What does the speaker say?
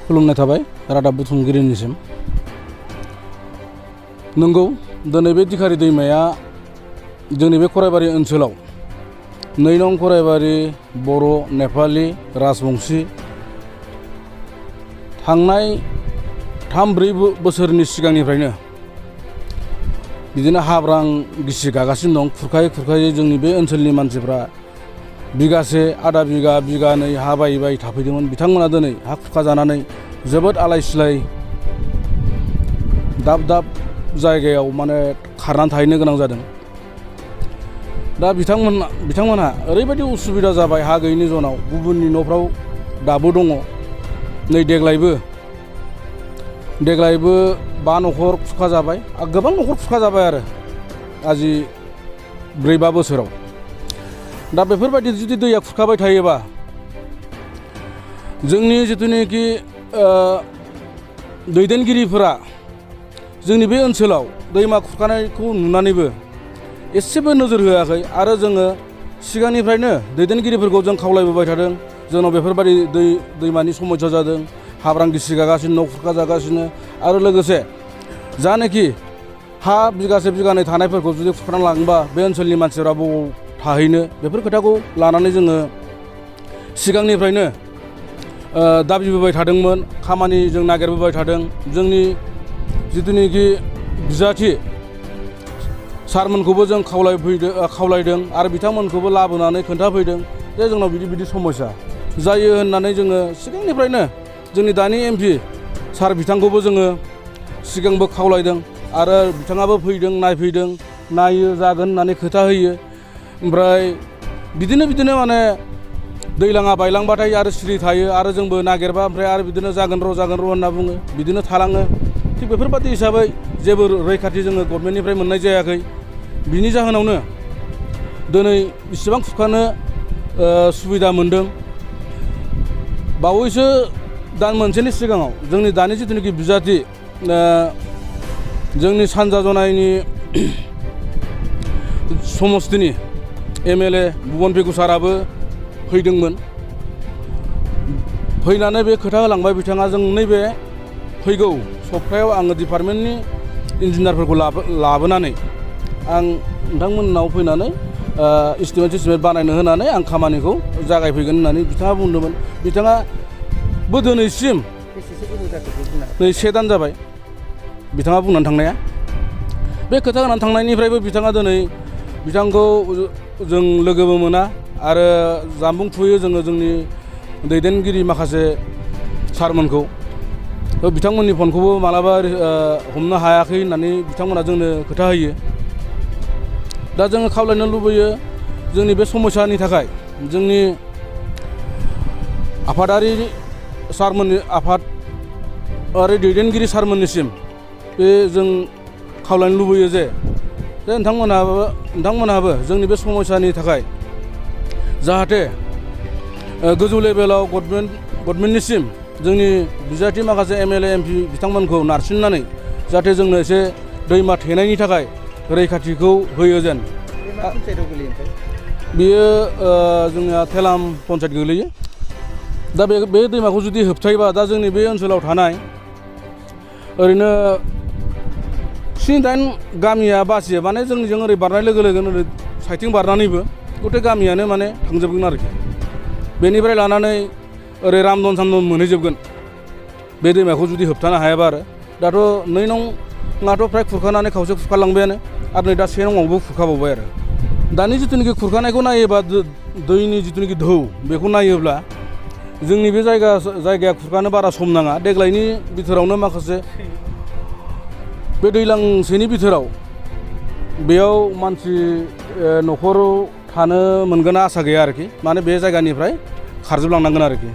खुलुमनाय थाबाय रादाब बुथुमगिरिनिसिम। नंगौ, दिनै बे दिखारि दैमाया जोंनि बे खराइबारि ओनसोलाव 2 नं खराइबारि बर' नेपालि राजबंशी थांनाय 3-4 बोसोरनि सिगांनिफ्रायनो बिदिनो हाब्रां गिसि गागासिनो दं। खुरखायै जोंनि बे ओनसोलनि मानसिफ्रा बिगासे आधा बिगा बिगानै हा बायै थाफैदोंमोन। बिथांमोना दिनै हा खुरखाजानानै जोबोद आलाय सिलाय दाब जायगायाव माने खारनानै थाहैनो गोनां जादों। दा बिथांमोनहा ओरैबायदि उसुबिदा जाबाय हा गैयिनि जनाव गुबुननि न'फ्राव दाबो दङ। नै देग्लायबो 5 न'खर खुरखा जाबाय, गोबां न'खर खुरखा जाबाय आरो आजि 4-5 बोसोराव। दा बेफोरबायदि जुदि दैया खुरखाबाय थायोबा जोंनि जिथुनिखि दैदेनगिरिफोरा जोंनि बे ओनसोलाव दैमा खुरखानायखौ नुनानैबो एसेबो नोजोर होआखै। आरो जोङो सिगांनिफ्रायनो दैदेनगिरिफोरखौ जों खावलायबोबाय थादों, जोंनाव बेफोरबायदि दैमानि समस्या जादों, हाब्रां गिसि गागासिनो, न' खुरखा जागासिनो। आरो लोगोसे जानाखि हा बिगासे बिगानै थानायफोरखौ जुदि खुरखानानै लाङोबा बे ओनसोलनि मानसिफोरा बबाव थाहैनो, बेफोर खोथाखौ लानानै जोङो सिगांनिफ्रायनो दाबिबोबाय थादोंमोन, खामानि जों नागिरबोबाय थादों। जोंनि जिथुनिखि बिजाथि सारमोनखौबो जों खावलायदों आरो बिथांमोनखौबो लाबोनानै खोन्थाफैदों जे जोंनाव बिदि समस्या जायो होननानै जोङो सिगांनिफ्रायनो जोंनि दानि MP सार बिथांखौबो जोङो सिगांबो खावलायदों आरो बिथाङाबो फैदों, नायफैदों, नायो, जागोन होननानै खोथा होयो। ओमफ्राय बिदिनो माने दैलाङा बायलांबाथाय आरो सिरि थायो आरो जोंबो नागिरबा ओमफ्राय आरो बिदिनो जागोन र' होनना बुङो, बिदिनो थालाङो। थिग बेफोरबायदि हिसाबै जेबो रैखाथि जोङो गभर्नमेन्टनिफ्राय मोननाय जायाखै। बिनि जाहोनावनो दिनै इसेबां खुरखानो सुबिदा मोन्दों। बावैसो दान मोनसेनि सिगाङाव जोंनि दानि जिथुनिखि बिजाथि जोंनि सानजा जनायनि समस्तिनि MLA भुबन पेगु साराबो फैदोंमोन। फैनानै बे खोथा होलांबाय बिथाङा, जों नैबे फैगौ सप्तायाव आङो डिपार्टमेन्टनि इन्जिनियारफोरखौ लाबोनानै आं नोंथांमोननाव फैनानै इस्टिमेट बानायनो होनानै आं खामानिखौ जागायफैगोन होननानै बिथाङा बुंदोंमोन। बिथाङाबो दिनैसिम 1 दान जाबाय बिथाङा बुंनानै थांनाया। बे खोथा होनानै थांनायनिफ्रायबो बिथाङा दिनै बिथांखौ जों लोगोबो मोना आरो जामबुं थुयो जोङो जोंनि दैदेनगिरि माखासे सारमोनखौ। बिथांमोननि फनखौबो मालाबा हमनो हायाखै होननानै बिथांमोना जोंनो खोथा होयो। दा जोङो खावलायनो लुबैयो जोंनि बे समस्यानि थाखाय जोंनि आफादारि दैदेनगिरि सारमोननिसिम बे जों खावलायनो लुबैयो जे नोंथांमोनहाबो जोंनि बे समस्यानि थाखाय जाहाथे गोजौ लेभेलाव गभर्नमेन्टनिसिम जोंनि बिजाथि माखासे MLA MP बिथांमोनखौ नारसिननानै जाहाथे जोंनो एसे दैमा थेनायनि थाखाय रैखाथिखौ होयो जेन। बेयो जोंनिया थेलाम पन्सायत गोग्लैयो। दा बे दैमाखौ जुदि होबथायोबा दा जोंनि बे ओनसोलाव थानाय ओरैनो 7-8 गामिया बासियो। माने जोंनिजों ओरै बारनाय लोगो लोगोनो ओरै साइथिं बारनानैबो गथे गामियानो माने थांजोबगोन आरोखि। बेनिफ्राय लानानै ओरै रामदन सामदन मोनहैजोबगोन बे दैमाखौ जुदि होबथानो हायाबा। आरो दाथ' 2 नंआथ' फ्राय खुरखानानै खावसे खुरखालांबायानो आरो नै दा 1 नंआवबो खुरखाबावबाय। आरो दानि जिथुनिखि खुरखानायखौ नायोबा दैनि जिथुनिखि ढौ बेखौ नायोब्ला जोंनि बे जायगाया खुरखानो बारा सम नाङा। देग्लायनि बिथोरावनो माखासे बे दैलांसेनि बिथोराव बेयाव मानसि न'खराव थानो मोनगोन आसा गैया आरोखि। माने बे जायगानिफ्राय खारजोबलांनांगोन आरोखि।